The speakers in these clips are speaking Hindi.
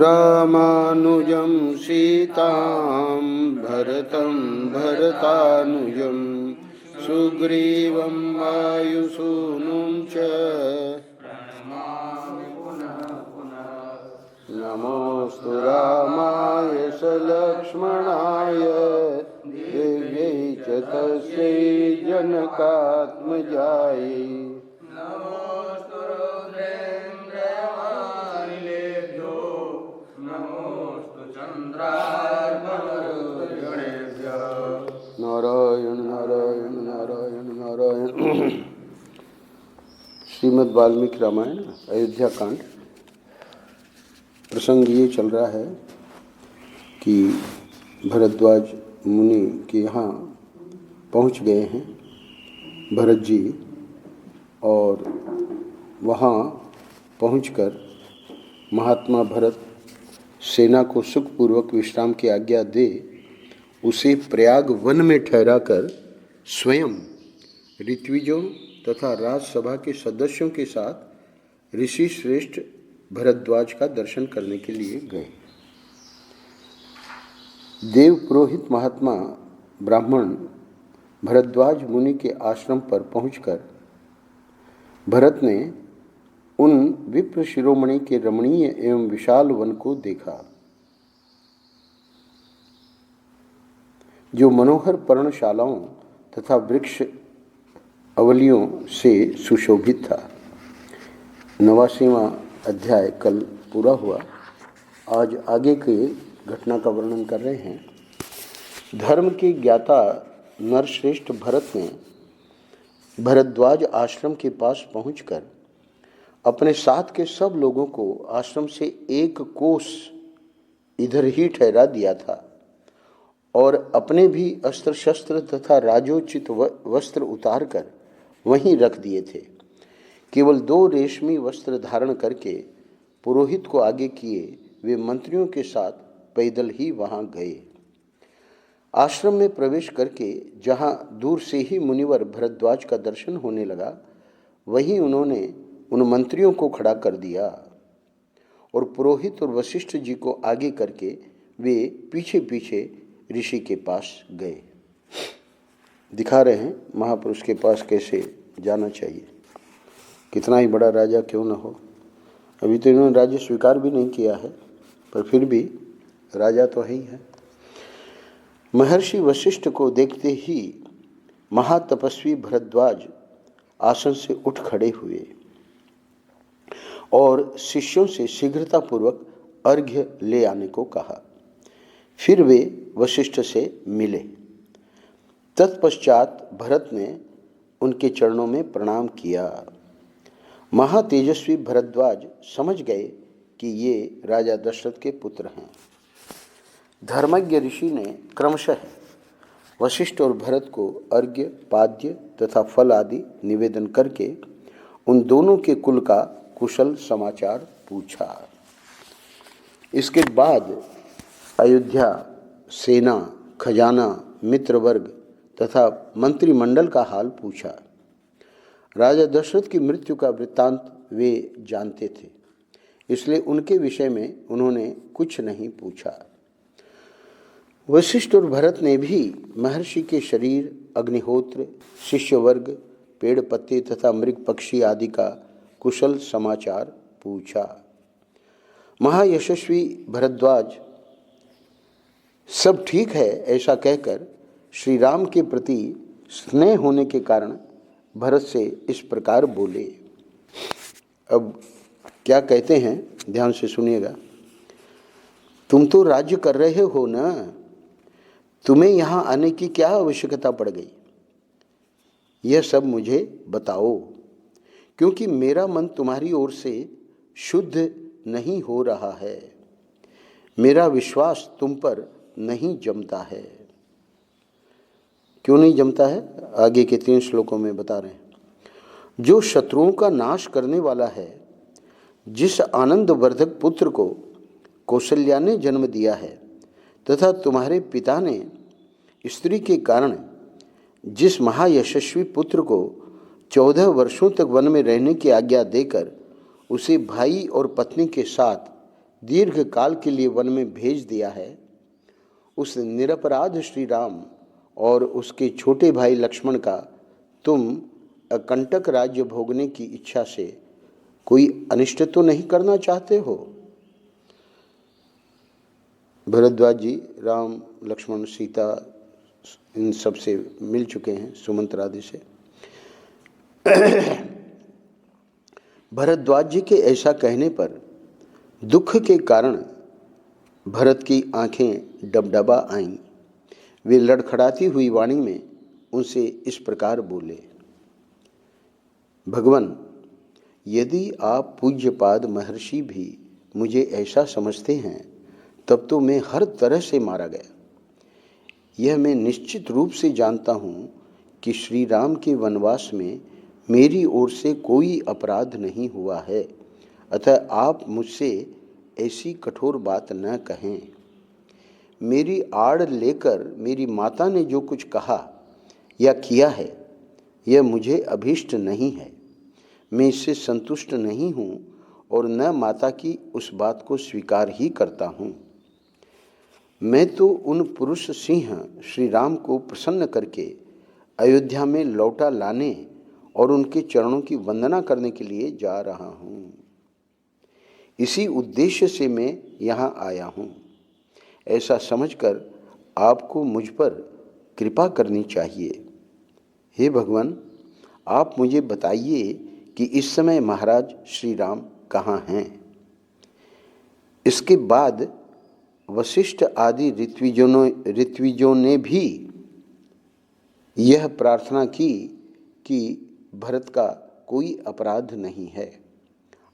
रामानुजं सीतां भरतं भरतानुजं सुग्रीवं वायुसूनुं च नमोऽस्तु रामाय सलक्ष्मणाय देव्यै च तस्यै जनकात्मजायै नमोऽस्तु रुद्रेन्द्रयमानिलेभ्यो नमोऽस्तु चन्द्रार्कमरुद्गणेभ्यः। नारायण नारायण नारायण नारायण। श्रीमद् वाल्मीकि रामायण अयोध्या कांड। प्रसंग ये चल रहा है कि भरद्वाज मुनि के यहाँ पहुँच गए हैं भरत जी, और वहाँ पहुंचकर महात्मा भरत सेना को सुखपूर्वक विश्राम की आज्ञा दे उसे प्रयाग वन में ठहराकर स्वयं ऋत्विजों तथा राजसभा के सदस्यों के साथ ऋषि श्रेष्ठ भरद्वाज का दर्शन करने के लिए गए। देव पुरोहित महात्मा ब्राह्मण भरद्वाज मुनि के आश्रम पर पहुंचकर भरत ने उन विप्र शिरोमणि के रमणीय एवं विशाल वन को देखा, जो मनोहर पर्णशालाओं तथा वृक्ष अवलियों से सुशोभित था। 89वां अध्याय कल पूरा हुआ। आज आगे के घटना का वर्णन कर रहे हैं। धर्म के ज्ञाता नरश्रेष्ठ भरत ने भरद्वाज आश्रम के पास पहुंचकर अपने साथ के सब लोगों को आश्रम से 1 कोस इधर ही ठहरा दिया था और अपने भी अस्त्र शस्त्र तथा राजोचित वस्त्र उतारकर वहीं रख दिए थे। केवल 2 रेशमी वस्त्र धारण करके पुरोहित को आगे किए वे मंत्रियों के साथ पैदल ही वहां गए। आश्रम में प्रवेश करके जहां दूर से ही मुनिवर भरद्वाज का दर्शन होने लगा, वहीं उन्होंने उन मंत्रियों को खड़ा कर दिया और पुरोहित और वशिष्ठ जी को आगे करके वे पीछे पीछे ऋषि के पास गए। दिखा रहे हैं महापुरुष के पास कैसे जाना चाहिए, कितना ही बड़ा राजा क्यों न हो। अभी तो इन्होंने राज्य स्वीकार भी नहीं किया है, पर फिर भी राजा तो है ही है। महर्षि वशिष्ठ को देखते ही महातपस्वी भरद्वाज आसन से उठ खड़े हुए और शिष्यों से शीघ्रतापूर्वक अर्घ्य ले आने को कहा। फिर वे वशिष्ठ से मिले। तत्पश्चात भरत ने उनके चरणों में प्रणाम किया। महातेजस्वी भरद्वाज समझ गए कि ये राजा दशरथ के पुत्र हैं। धर्मज्ञ ऋषि ने क्रमशः वशिष्ठ और भरत को अर्घ्य, पाद्य तथा फल आदि निवेदन करके उन दोनों के कुल का कुशल समाचार पूछा। इसके बाद अयोध्या, सेना, खजाना, मित्रवर्ग तथा मंत्रिमंडल का हाल पूछा। राजा दशरथ की मृत्यु का वृत्तांत वे जानते थे, इसलिए उनके विषय में उन्होंने कुछ नहीं पूछा। वशिष्ठ और भरत ने भी महर्षि के शरीर, अग्निहोत्र, शिष्य वर्ग, पेड़ पत्ते तथा मृग पक्षी आदि का कुशल समाचार पूछा। महायशस्वी भरद्वाज सब ठीक है ऐसा कहकर श्री राम के प्रति स्नेह होने के कारण भरत से इस प्रकार बोले। अब क्या कहते हैं, ध्यान से सुनिएगा। तुम तो राज्य कर रहे हो ना, तुम्हें यहाँ आने की क्या आवश्यकता पड़ गई, यह सब मुझे बताओ, क्योंकि मेरा मन तुम्हारी ओर से शुद्ध नहीं हो रहा है। मेरा विश्वास तुम पर नहीं जमता है। क्यों नहीं जमता है, आगे के 3 श्लोकों में बता रहे हैं। जो शत्रुओं का नाश करने वाला है, जिस आनंदवर्धक पुत्र को कौशल्या ने जन्म दिया है तथा तुम्हारे पिता ने स्त्री के कारण जिस महायशस्वी पुत्र को 14 वर्षों तक वन में रहने की आज्ञा देकर उसे भाई और पत्नी के साथ दीर्घ काल के लिए वन में भेज दिया है, उस निरपराध श्री राम और उसके छोटे भाई लक्ष्मण का तुम अकंटक राज्य भोगने की इच्छा से कोई अनिष्ट तो नहीं करना चाहते हो? भरद्वाज जी राम लक्ष्मण सीता इन सब से मिल चुके हैं, सुमंत्रा आदि से। भरद्वाज जी के ऐसा कहने पर दुख के कारण भरत की आंखें डबडबा आईं। वे लड़खड़ाती हुई वाणी में उनसे इस प्रकार बोले, भगवान, यदि आप पूज्यपाद महर्षि भी मुझे ऐसा समझते हैं तब तो मैं हर तरह से मारा गया। यह मैं निश्चित रूप से जानता हूँ कि श्री राम के वनवास में मेरी ओर से कोई अपराध नहीं हुआ है, अतः आप मुझसे ऐसी कठोर बात न कहें। मेरी आड़ लेकर मेरी माता ने जो कुछ कहा या किया है यह मुझे अभीष्ट नहीं है। मैं इससे संतुष्ट नहीं हूँ और न माता की उस बात को स्वीकार ही करता हूँ। मैं तो उन पुरुष सिंह श्री राम को प्रसन्न करके अयोध्या में लौटा लाने और उनके चरणों की वंदना करने के लिए जा रहा हूँ। इसी उद्देश्य से मैं यहाँ आया हूँ। ऐसा समझकर आपको मुझ पर कृपा करनी चाहिए। हे भगवान, आप मुझे बताइए कि इस समय महाराज श्री राम कहाँ हैं? इसके बाद वशिष्ठ आदि ऋत्विजों ने भी यह प्रार्थना की कि भरत का कोई अपराध नहीं है,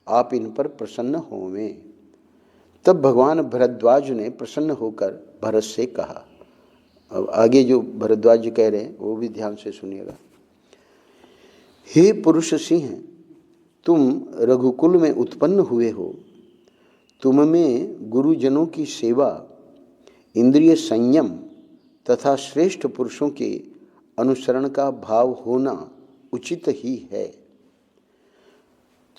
आप इन पर प्रसन्न होवें। तब भगवान भरद्वाज ने प्रसन्न होकर भरत से कहा, अब आगे जो भरद्वाज जी कह रहे हैं वो भी ध्यान से सुनिएगा। हे पुरुष सिंह, तुम रघुकुल में उत्पन्न हुए हो। तुम में गुरुजनों की सेवा, इंद्रिय संयम तथा श्रेष्ठ पुरुषों के अनुसरण का भाव होना उचित ही है।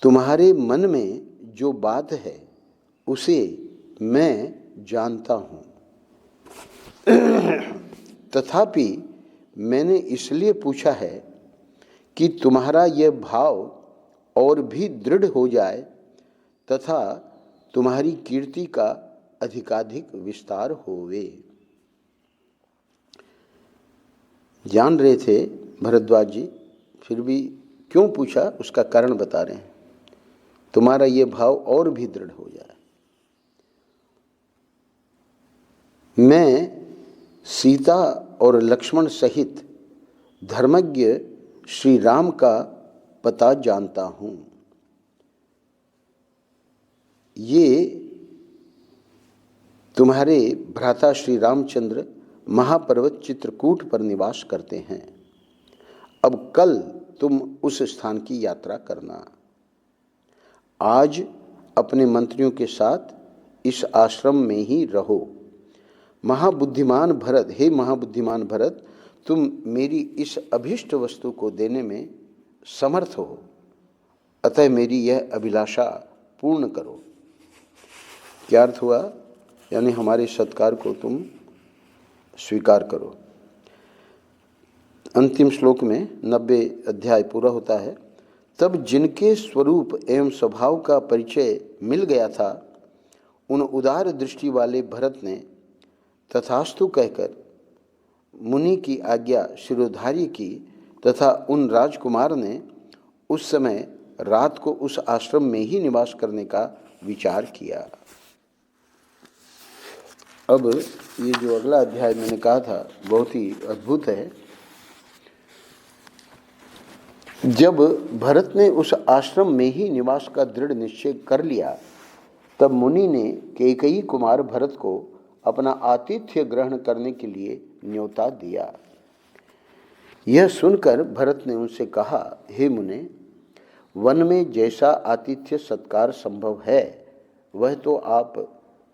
तुम्हारे मन में जो बात है उसे मैं जानता हूँ, तथापि मैंने इसलिए पूछा है कि तुम्हारा यह भाव और भी दृढ़ हो जाए तथा तुम्हारी कीर्ति का अधिकाधिक विस्तार होवे। जान रहे थे भरद्वाज जी, फिर भी क्यों पूछा उसका कारण बता रहे हैं। तुम्हारा ये भाव और भी दृढ़ हो जाए। मैं सीता और लक्ष्मण सहित धर्मज्ञ श्री राम का पता जानता हूँ। ये तुम्हारे भ्राता श्री रामचंद्र महापर्वत चित्रकूट पर निवास करते हैं। अब कल तुम उस स्थान की यात्रा करना। आज अपने मंत्रियों के साथ इस आश्रम में ही रहो। महाबुद्धिमान भरत, हे महाबुद्धिमान भरत, तुम मेरी इस अभीष्ट वस्तु को देने में समर्थ हो, अतः मेरी यह अभिलाषा पूर्ण करो। क्या अर्थ हुआ? यानी हमारे सत्कार को तुम स्वीकार करो। अंतिम श्लोक में 90 अध्याय पूरा होता है। तब जिनके स्वरूप एवं स्वभाव का परिचय मिल गया था, उन उदार दृष्टि वाले भरत ने तथास्तु कहकर मुनि की आज्ञा शिरोधार्य की तथा उन राजकुमार ने उस समय रात को उस आश्रम में ही निवास करने का विचार किया। अब ये जो अगला अध्याय मैंने कहा था बहुत ही अद्भुत है। जब भरत ने उस आश्रम में ही निवास का दृढ़ निश्चय कर लिया, तब मुनि ने कैकेयी कुमार भरत को अपना आतिथ्य ग्रहण करने के लिए न्योता दिया। यह सुनकर भरत ने उनसे कहा, हे मुने, वन में जैसा आतिथ्य सत्कार संभव है वह तो आप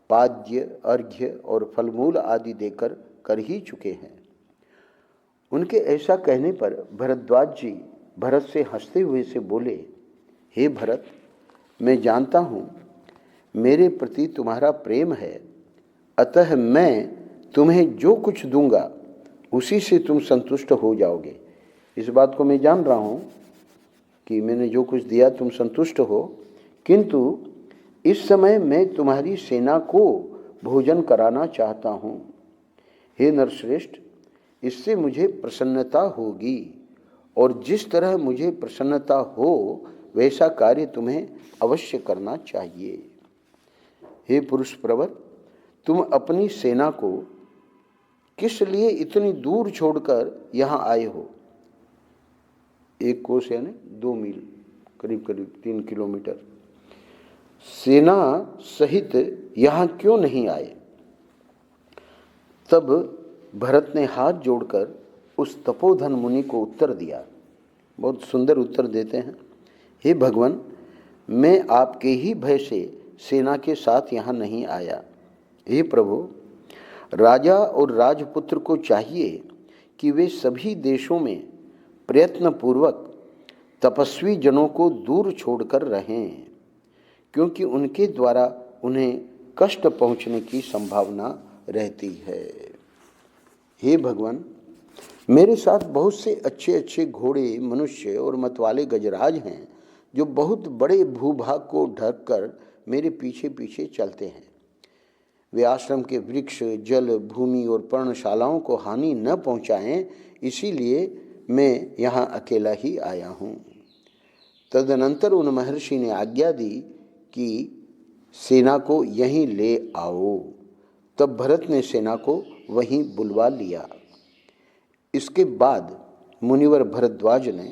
पाद्य, अर्घ्य और फलमूल आदि देकर कर ही चुके हैं। उनके ऐसा कहने पर भरद्वाज जी भरत से हंसते हुए से बोले, हे भरत, मैं जानता हूँ मेरे प्रति तुम्हारा प्रेम है, अतः मैं तुम्हें जो कुछ दूंगा उसी से तुम संतुष्ट हो जाओगे। इस बात को मैं जान रहा हूँ कि मैंने जो कुछ दिया तुम संतुष्ट हो, किंतु इस समय मैं तुम्हारी सेना को भोजन कराना चाहता हूँ। हे नरश्रेष्ठ, इससे मुझे प्रसन्नता होगी, और जिस तरह मुझे प्रसन्नता हो वैसा कार्य तुम्हें अवश्य करना चाहिए। हे पुरुष प्रवर, तुम अपनी सेना को किस लिए इतनी दूर छोड़कर यहाँ आए हो? 1 कोस यानी 2 मील, करीब करीब 3 किलोमीटर। सेना सहित यहाँ क्यों नहीं आए? तब भरत ने हाथ जोड़कर उस तपोधन मुनि को उत्तर दिया। बहुत सुंदर उत्तर देते हैं। हे भगवान, मैं आपके ही भय से सेना के साथ यहाँ नहीं आया। हे प्रभु, राजा और राजपुत्र को चाहिए कि वे सभी देशों में प्रयत्नपूर्वक तपस्वी जनों को दूर छोड़कर रहें, क्योंकि उनके द्वारा उन्हें कष्ट पहुँचने की संभावना रहती है। हे भगवान, मेरे साथ बहुत से अच्छे अच्छे घोड़े, मनुष्य और मतवाले गजराज हैं, जो बहुत बड़े भूभाग को ढककर मेरे पीछे पीछे चलते हैं। वे आश्रम के वृक्ष, जल, भूमि और पर्णशालाओं को हानि न पहुंचाएं, इसीलिए मैं यहाँ अकेला ही आया हूँ। तदनंतर उन महर्षि ने आज्ञा दी कि सेना को यहीं ले आओ। तब भरत ने सेना को वहीं बुलवा लिया। इसके बाद मुनिवर भरद्वाज ने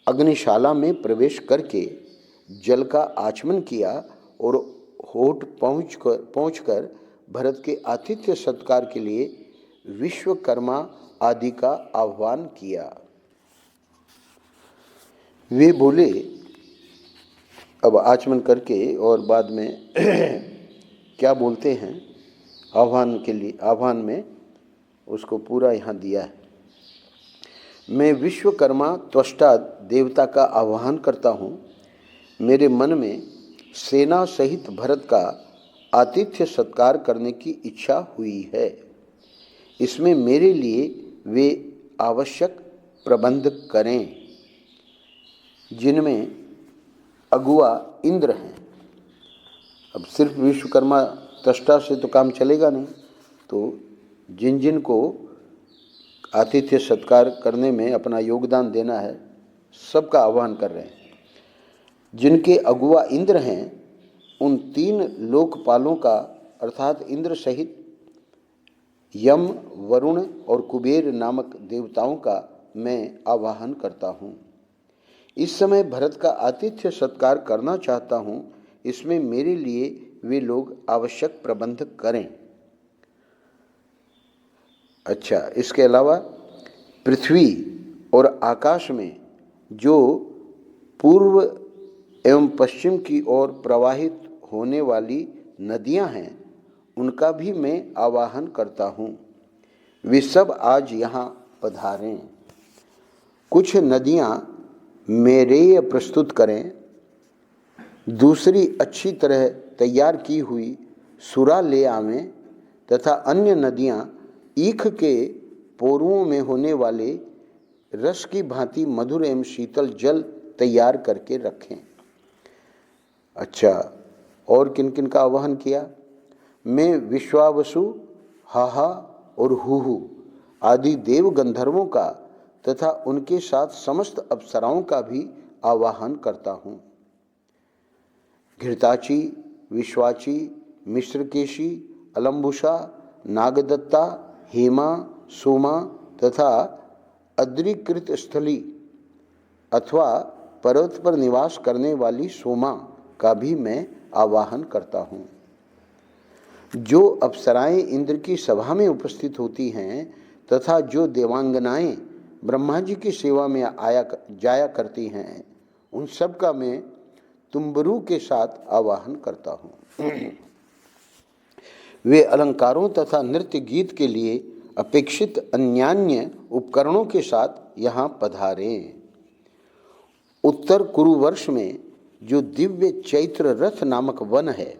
अग्निशाला में प्रवेश करके जल का आचमन किया और होठ पहुंचकर भरत के आतिथ्य सत्कार के लिए विश्वकर्मा आदि का आह्वान किया। वे बोले, अब आचमन करके और बाद में क्या बोलते हैं आह्वान के लिए, आह्वान में उसको पूरा यहाँ दिया है। मैं विश्वकर्मा त्वष्टा देवता का आह्वान करता हूँ। मेरे मन में सेना सहित भरत का आतिथ्य सत्कार करने की इच्छा हुई है। इसमें मेरे लिए वे आवश्यक प्रबंध करें, जिनमें अगुआ इंद्र हैं। अब सिर्फ विश्वकर्मा त्वष्टा से तो काम चलेगा नहीं, तो जिन जिन को आतिथ्य सत्कार करने में अपना योगदान देना है, सबका आह्वान कर रहे हैं। जिनके अगुआ इंद्र हैं, उन 3 लोकपालों का, अर्थात इंद्र सहित यम, वरुण और कुबेर नामक देवताओं का मैं आवाहन करता हूँ। इस समय भरत का आतिथ्य सत्कार करना चाहता हूँ। इसमें मेरे लिए वे लोग आवश्यक प्रबंध करें। अच्छा, इसके अलावा पृथ्वी और आकाश में जो पूर्व एवं पश्चिम की ओर प्रवाहित होने वाली नदियां हैं, उनका भी मैं आवाहन करता हूँ। वे सब आज यहाँ पधारें। कुछ नदियाँ मेरेय प्रस्तुत करें, दूसरी अच्छी तरह तैयार की हुई सुरा ले आवें, तथा अन्य नदियाँ ईख के पोरुओं में होने वाले रस की भांति मधुर एवं शीतल जल तैयार करके रखें। अच्छा, और किन किन का आह्वान किया? मैं विश्वावसु, हाहा और हुहु आदि देव गंधर्वों का तथा उनके साथ समस्त अप्सराओं का भी आवाहन करता हूँ। घृताची, विश्वाची, मिश्रकेशी, अलम्बुषा, नागदत्ता, हेमा, सोमा तथा अद्रिकृत स्थली अथवा पर्वत पर निवास करने वाली सोमा का भी मैं आवाहन करता हूँ। जो अप्सराएं इंद्र की सभा में उपस्थित होती हैं तथा जो देवांगनाएं ब्रह्मा जी की सेवा में जाया करती हैं, उन सब का मैं तुम्बरू के साथ आवाहन करता हूँ। वे अलंकारों तथा नृत्य गीत के लिए अपेक्षित अन्यान्य उपकरणों के साथ यहाँ पधारें। उत्तर कुरुवर्ष में जो दिव्य चैत्र रथ नामक वन है,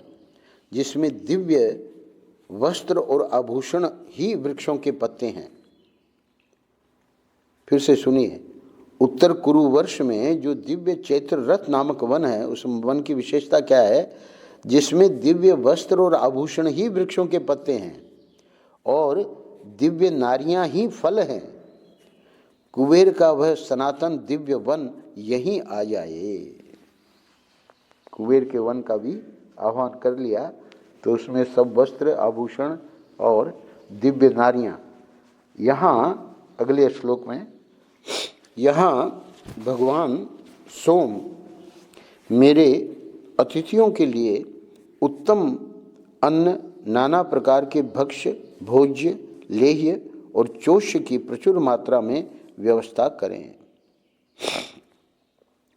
जिसमें दिव्य वस्त्र और आभूषण ही वृक्षों के पत्ते हैं। फिर से सुनिए, उत्तर कुरु वर्ष में जो दिव्य चैत्र रथ नामक वन है, उस वन की विशेषता क्या है? जिसमें दिव्य वस्त्र और आभूषण ही वृक्षों के पत्ते हैं और दिव्य नारियां ही फल हैं। कुबेर का वह सनातन दिव्य वन यहीं आ जाए। कुबेर के वन का भी आह्वान कर लिया, तो उसमें सब वस्त्र, आभूषण और दिव्य नारियां। यहाँ अगले श्लोक में, यहाँ भगवान सोम मेरे अतिथियों के लिए उत्तम अन्न, नाना प्रकार के भक्ष्य, भोज्य, लेह्य और चोष्य की प्रचुर मात्रा में व्यवस्था करें।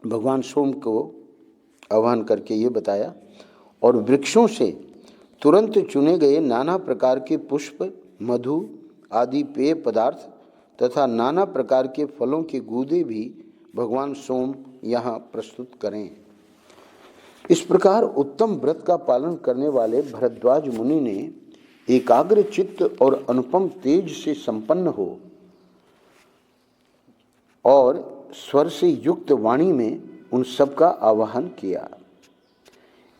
भगवान सोम को आह्वान करके ये बताया, और वृक्षों से तुरंत चुने गए नाना प्रकार के पुष्प, मधु आदि पेय पदार्थ तथा नाना प्रकार के फलों के गूदे भी भगवान सोम यहाँ प्रस्तुत करें। इस प्रकार उत्तम व्रत का पालन करने वाले भरद्वाज मुनि ने एकाग्र चित्त और अनुपम तेज से संपन्न हो और स्वर से युक्त वाणी में उन सब का आवाहन किया।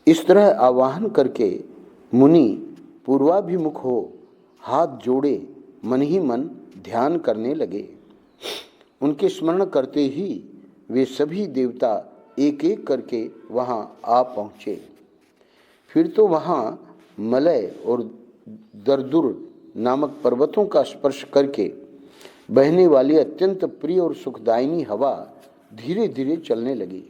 इस तरह आवाहन करके मुनि पूर्वाभिमुख हो हाथ जोड़े मन ही मन ध्यान करने लगे। उनके स्मरण करते ही वे सभी देवता एक एक करके वहाँ आ पहुँचे। फिर तो वहाँ मलय और दरदुर नामक पर्वतों का स्पर्श करके बहने वाली अत्यंत प्रिय और सुखदायिनी हवा धीरे धीरे चलने लगी,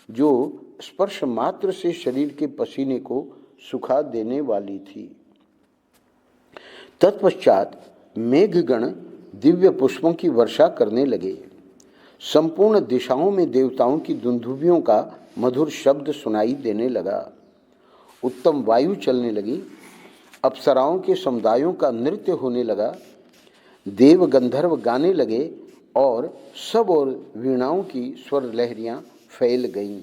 जो स्पर्श मात्र से शरीर के पसीने को सुखा देने वाली थी। तत्पश्चात मेघगण दिव्य पुष्पों की वर्षा करने लगे। संपूर्ण दिशाओं में देवताओं की दुंदुभियों का मधुर शब्द सुनाई देने लगा। उत्तम वायु चलने लगी। अप्सराओं के समुदायों का नृत्य होने लगा। देव गंधर्व गाने लगे और सब और वीणाओं की स्वर लहरियां फैल गईं।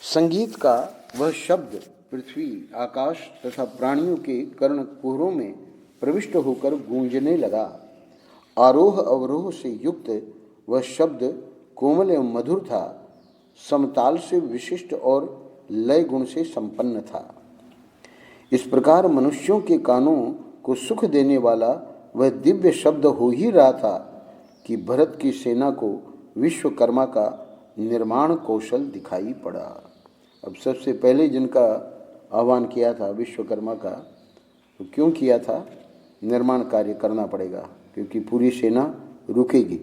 संगीत का वह शब्द पृथ्वी, आकाश तथा प्राणियों के कर्णकुहरों में प्रविष्ट होकर गूंजने लगा। आरोह अवरोह से युक्त वह शब्द कोमल एवं मधुर था, समताल से विशिष्ट और लय गुण से संपन्न था। इस प्रकार मनुष्यों के कानों को सुख देने वाला वह दिव्य शब्द हो ही रहा था कि भरत की सेना को विश्वकर्मा का निर्माण कौशल दिखाई पड़ा। अब सबसे पहले जिनका आह्वान किया था विश्वकर्मा का, तो क्यों किया था? निर्माण कार्य करना पड़ेगा, क्योंकि पूरी सेना रुकेगी।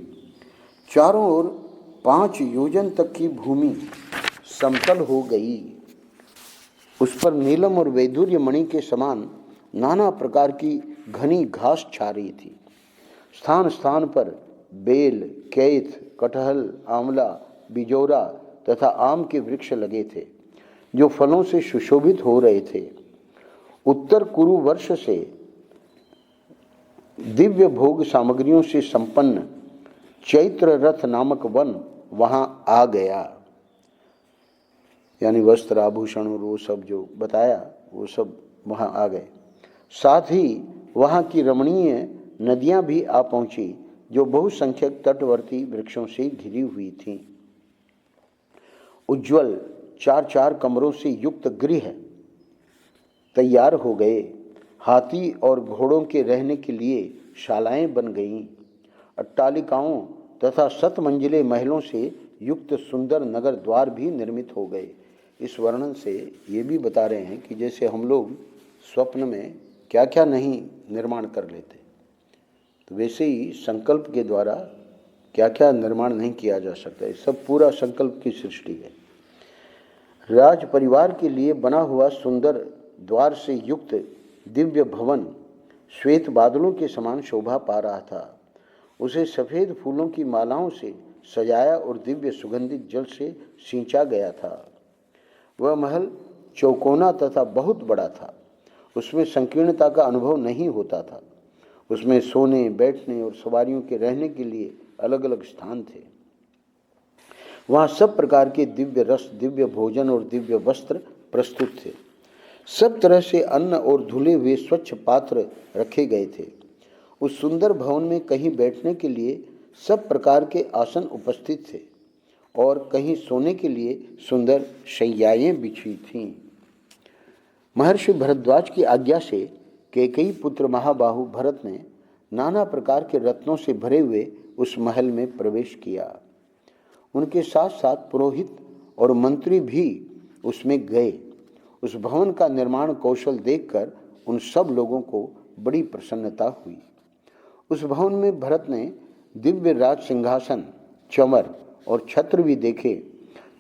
चारों ओर 5 योजन तक की भूमि समतल हो गई। उस पर नीलम और वैदुर्य मणि के समान नाना प्रकार की घनी घास छा रही थी। स्थान स्थान पर बेल, कैथ, कटहल, आंवला, बिजौरा तथा आम के वृक्ष लगे थे, जो फलों से सुशोभित हो रहे थे। उत्तर कुरु वर्ष से दिव्य भोग सामग्रियों से संपन्न चैत्र रथ नामक वन वहां आ गया। यानी वस्त्र, आभूषण और वो सब जो बताया वो सब वहां आ गए। साथ ही वहां की रमणीय नदियां भी आ पहुंची, जो बहुसंख्यक तटवर्ती वृक्षों से घिरी हुई थीं। उज्ज्वल 4-4 कमरों से युक्त गृह तैयार हो गए। हाथी और घोड़ों के रहने के लिए शालाएं बन गईं। अट्टालिकाओं तथा 7 मंजिले महलों से युक्त सुंदर नगर द्वार भी निर्मित हो गए। इस वर्णन से ये भी बता रहे हैं कि जैसे हम लोग स्वप्न में क्या क्या नहीं निर्माण कर लेते, तो वैसे ही संकल्प के द्वारा क्या क्या निर्माण नहीं किया जा सकता। ये सब पूरा संकल्प की सृष्टि है। राज परिवार के लिए बना हुआ सुंदर द्वार से युक्त दिव्य भवन श्वेत बादलों के समान शोभा पा रहा था। उसे सफ़ेद फूलों की मालाओं से सजाया और दिव्य सुगंधित जल से सींचा गया था। वह महल चौकोना तथा बहुत बड़ा था। उसमें संकीर्णता का अनुभव नहीं होता था। उसमें सोने, बैठने और सवारियों के रहने के लिए अलग अलग स्थान थे। वहाँ सब प्रकार के दिव्य रस, दिव्य भोजन और दिव्य वस्त्र प्रस्तुत थे। सब तरह से अन्न और धुले हुए स्वच्छ पात्र रखे गए थे। उस सुंदर भवन में कहीं बैठने के लिए सब प्रकार के आसन उपस्थित थे और कहीं सोने के लिए सुंदर शैयाएं बिछी थीं। महर्षि भरद्वाज की आज्ञा से कैकेयी पुत्र महाबाहु भरत ने नाना प्रकार के रत्नों से भरे हुए उस महल में प्रवेश किया। उनके साथ साथ पुरोहित और मंत्री भी उसमें गए। उस भवन का निर्माण कौशल देखकर उन सब लोगों को बड़ी प्रसन्नता हुई। उस भवन में भरत ने दिव्य राज सिंहासन, चमर और छत्र भी देखे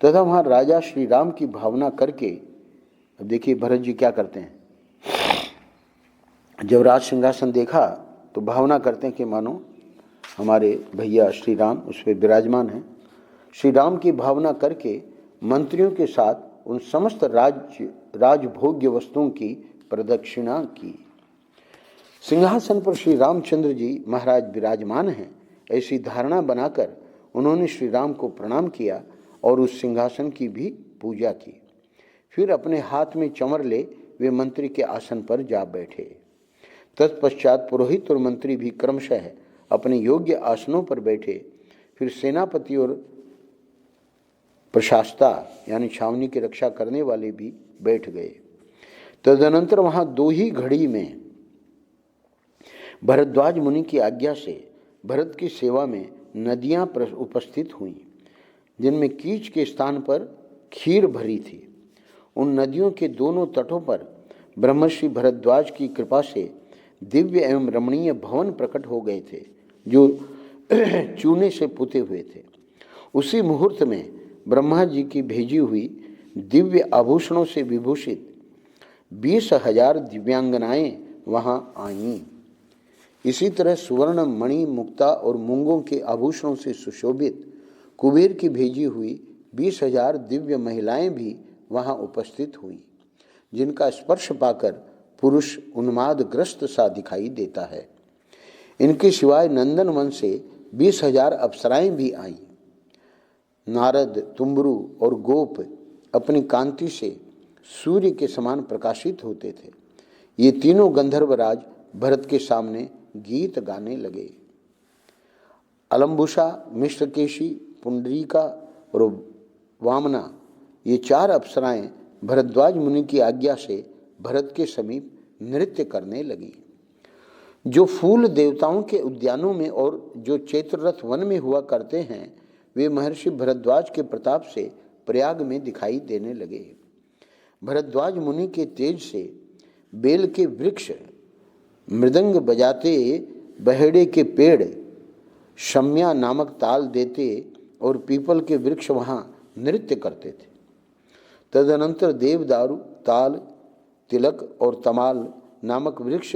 तथा वहाँ राजा श्री राम की भावना करके, अब देखिए भरत जी क्या करते हैं, जब राज सिंहासन देखा तो भावना करते हैं कि मानो हमारे भैया श्री राम उस पर विराजमान हैं। श्री राम की भावना करके मंत्रियों के साथ उन समस्त राजभोग्य वस्तुओं की प्रदक्षिणा की। सिंहासन पर श्री रामचंद्र जी महाराज विराजमान हैं, ऐसी धारणा बनाकर उन्होंने श्री राम को प्रणाम किया और उस सिंहासन की भी पूजा की। फिर अपने हाथ में चमर ले वे मंत्री के आसन पर जा बैठे। तत्पश्चात पुरोहित और मंत्री भी क्रमशः अपने योग्य आसनों पर बैठे। फिर सेनापति और प्रशास्ता यानी छावनी की रक्षा करने वाले भी बैठ गए। तदनंतर वहां 2 ही घड़ी में भरद्वाज मुनि की आज्ञा से भरत की सेवा में नदियां उपस्थित हुईं, जिनमें कीच के स्थान पर खीर भरी थी। उन नदियों के दोनों तटों पर ब्रह्मर्षि भरद्वाज की कृपा से दिव्य एवं रमणीय भवन प्रकट हो गए थे, जो चूने से पुते हुए थे। उसी मुहूर्त में ब्रह्मा जी की भेजी हुई दिव्य आभूषणों से विभूषित 20,000 दिव्यांगनाएं वहां आईं। इसी तरह सुवर्ण, मणि, मुक्ता और मूंगों के आभूषणों से सुशोभित कुबेर की भेजी हुई 20,000 दिव्य महिलाएं भी वहां उपस्थित हुईं, जिनका स्पर्श पाकर पुरुष उन्मादग्रस्त सा दिखाई देता है। इनके सिवाय नंदन वन से 20,000 अप्सराएं भी आईं। नारद, तुम्बरु और गोप अपनी कांति से सूर्य के समान प्रकाशित होते थे। ये तीनों गंधर्वराज भरत के सामने गीत गाने लगे। अलम्बुषा, मिश्रकेशी, पुंडरीका और वामना, ये 4 अप्सराएं भरद्वाज मुनि की आज्ञा से भरत के समीप नृत्य करने लगी। जो फूल देवताओं के उद्यानों में और जो चैत्ररथ वन में हुआ करते हैं, वे महर्षि भरद्वाज के प्रताप से प्रयाग में दिखाई देने लगे। भरद्वाज मुनि के तेज से बेल के वृक्ष मृदंग बजाते, बहेड़े के पेड़ शम्या नामक ताल देते और पीपल के वृक्ष वहाँ नृत्य करते थे। तदनंतर देवदारू, ताल, तिलक और तमाल नामक वृक्ष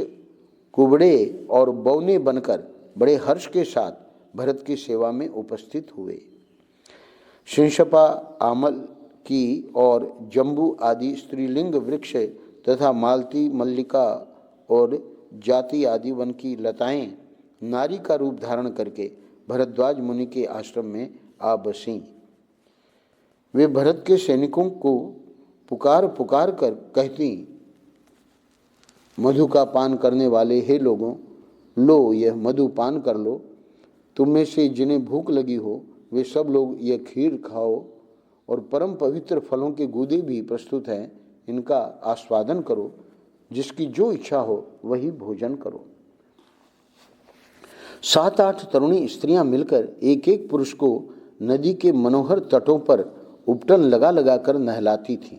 कुबड़े और बौने बनकर बड़े हर्ष के साथ भरत की सेवा में उपस्थित हुए। शिंशपा, आमल की और जम्बू आदि स्त्रीलिंग वृक्ष तथा मालती, मल्लिका और जाति आदि वन की लताएं नारी का रूप धारण करके भरद्वाज मुनि के आश्रम में आ बसीं। वे भरत के सैनिकों को पुकार पुकार कर कहती, मधु का पान करने वाले हे लोगों, लो यह मधु पान कर लो। तुम में से जिन्हें भूख लगी हो वे सब लोग यह खीर खाओ और परम पवित्र फलों के गूदे भी प्रस्तुत हैं, इनका आस्वादन करो। जिसकी जो इच्छा हो वही भोजन करो। 7-8 तरुणी स्त्रियां मिलकर एक एक पुरुष को नदी के मनोहर तटों पर उपटन लगा लगा कर नहलाती थीं।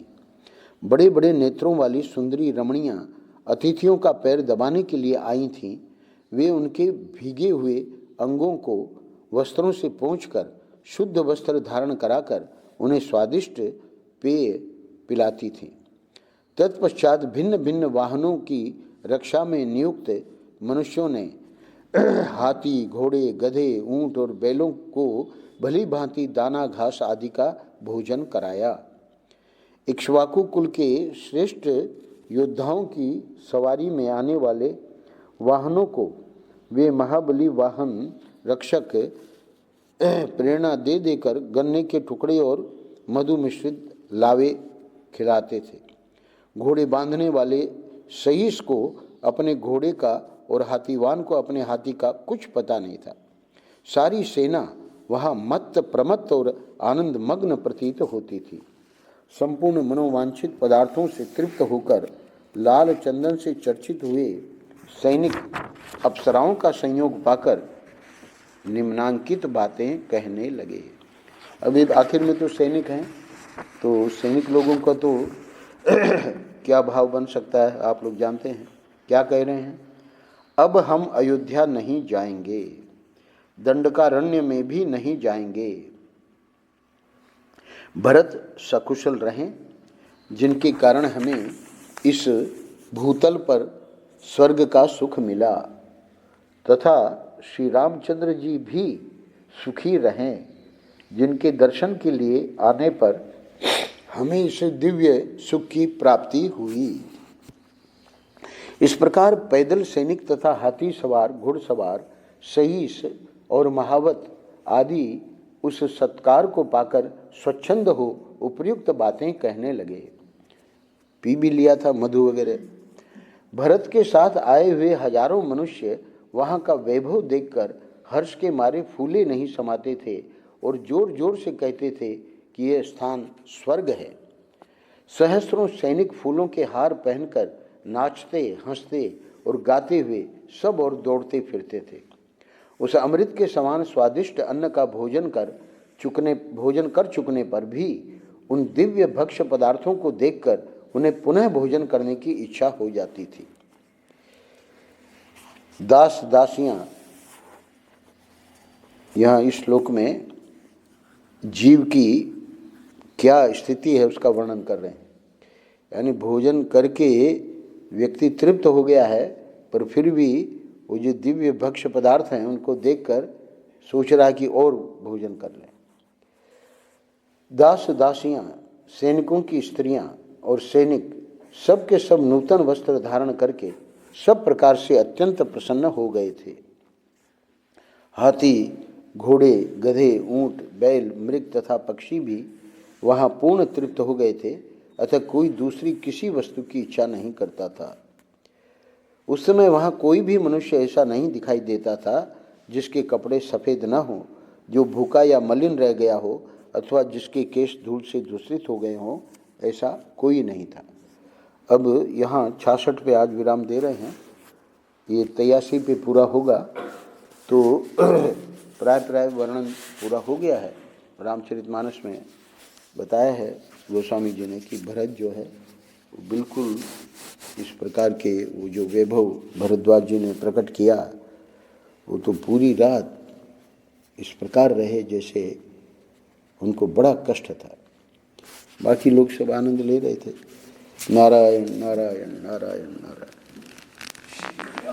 बड़े बड़े नेत्रों वाली सुंदरी रमणियां अतिथियों का पैर दबाने के लिए आई थीं। वे उनके भीगे हुए अंगों को वस्त्रों से पोंछकर शुद्ध वस्त्र धारण कराकर उन्हें स्वादिष्ट पेय पिलाती थीं। तत्पश्चात भिन्न भिन्न वाहनों की रक्षा में नियुक्त मनुष्यों ने हाथी, घोड़े, गधे, ऊंट और बैलों को भली भांति दाना, घास आदि का भोजन कराया। इक्ष्वाकु कुल के श्रेष्ठ योद्धाओं की सवारी में आने वाले वाहनों को वे महाबली वाहन रक्षक प्रेरणा दे देकर गन्ने के टुकड़े और मधु मिश्रित लावे खिलाते थे। घोड़े बांधने वाले सईस को अपने घोड़े का और हाथीवान को अपने हाथी का कुछ पता नहीं था। सारी सेना वहाँ मत्त प्रमत्त और आनंद मग्न प्रतीत होती थी। संपूर्ण मनोवांछित पदार्थों से तृप्त होकर लाल चंदन से चर्चित हुए सैनिक अप्सराओं का संयोग पाकर निम्नांकित बातें कहने लगे। अभी आखिर में तो सैनिक हैं, तो सैनिक लोगों का तो क्या भाव बन सकता है आप लोग जानते हैं। क्या कह रहे हैं? अब हम अयोध्या नहीं जाएंगे, दंडकारण्य में भी नहीं जाएंगे। भरत सकुशल रहें, जिनके कारण हमें इस भूतल पर स्वर्ग का सुख मिला, तथा श्री रामचंद्र जी भी सुखी रहें, जिनके दर्शन के लिए आने पर हमें इस दिव्य सुख की प्राप्ति हुई। इस प्रकार पैदल सैनिक तथा हाथी सवार, घुड़सवार, सईस और महावत आदि उस सत्कार को पाकर स्वच्छंद हो उपयुक्त बातें कहने लगे। पी भी लिया था मधु वगैरह। भरत के साथ आए हुए हजारों मनुष्य वहाँ का वैभव देखकर हर्ष के मारे फूले नहीं समाते थे और जोर जोर से कहते थे कि यह स्थान स्वर्ग है। सहस्रों सैनिक फूलों के हार पहनकर नाचते, हंसते और गाते हुए सब और दौड़ते फिरते थे। उस अमृत के समान स्वादिष्ट अन्न का भोजन कर चुकने पर भी उन दिव्य भक्ष्य पदार्थों को देखकर उन्हें पुनः भोजन करने की इच्छा हो जाती थी। दास दासियां, यहाँ इस श्लोक में जीव की क्या स्थिति है उसका वर्णन कर रहे हैं। यानी भोजन करके व्यक्ति तृप्त हो गया है, पर फिर भी वो जो दिव्य भक्ष्य पदार्थ हैं उनको देखकर सोच रहा है कि और भोजन कर लें। दास दासियां, सैनिकों की स्त्रियां और सैनिक सब के सब नूतन वस्त्र धारण करके सब प्रकार से अत्यंत प्रसन्न हो गए थे। हाथी, घोड़े, गधे, ऊंट, बैल, मृग तथा पक्षी भी वहाँ पूर्ण तृप्त हो गए थे, अतः कोई दूसरी किसी वस्तु की इच्छा नहीं करता था। उस समय वहाँ कोई भी मनुष्य ऐसा नहीं दिखाई देता था जिसके कपड़े सफ़ेद न हो, जो भूखा या मलिन रह गया हो, अथवा जिसके केश धूल से दूषित हो गए हों, ऐसा कोई नहीं था। अब यहाँ 66 पे आज विराम दे रहे हैं। ये 83 पे पूरा होगा तो प्राय वर्णन पूरा हो गया है। रामचरितमानस में बताया है गोस्वामी जी ने कि भरत जो है वो बिल्कुल इस प्रकार के वो जो वैभव भरद्वाज जी ने प्रकट किया, वो तो पूरी रात इस प्रकार रहे जैसे उनको बड़ा कष्ट था। बाकी लोग सब आनंद ले रहे थे। नारायण नारायण नारायण नारायण।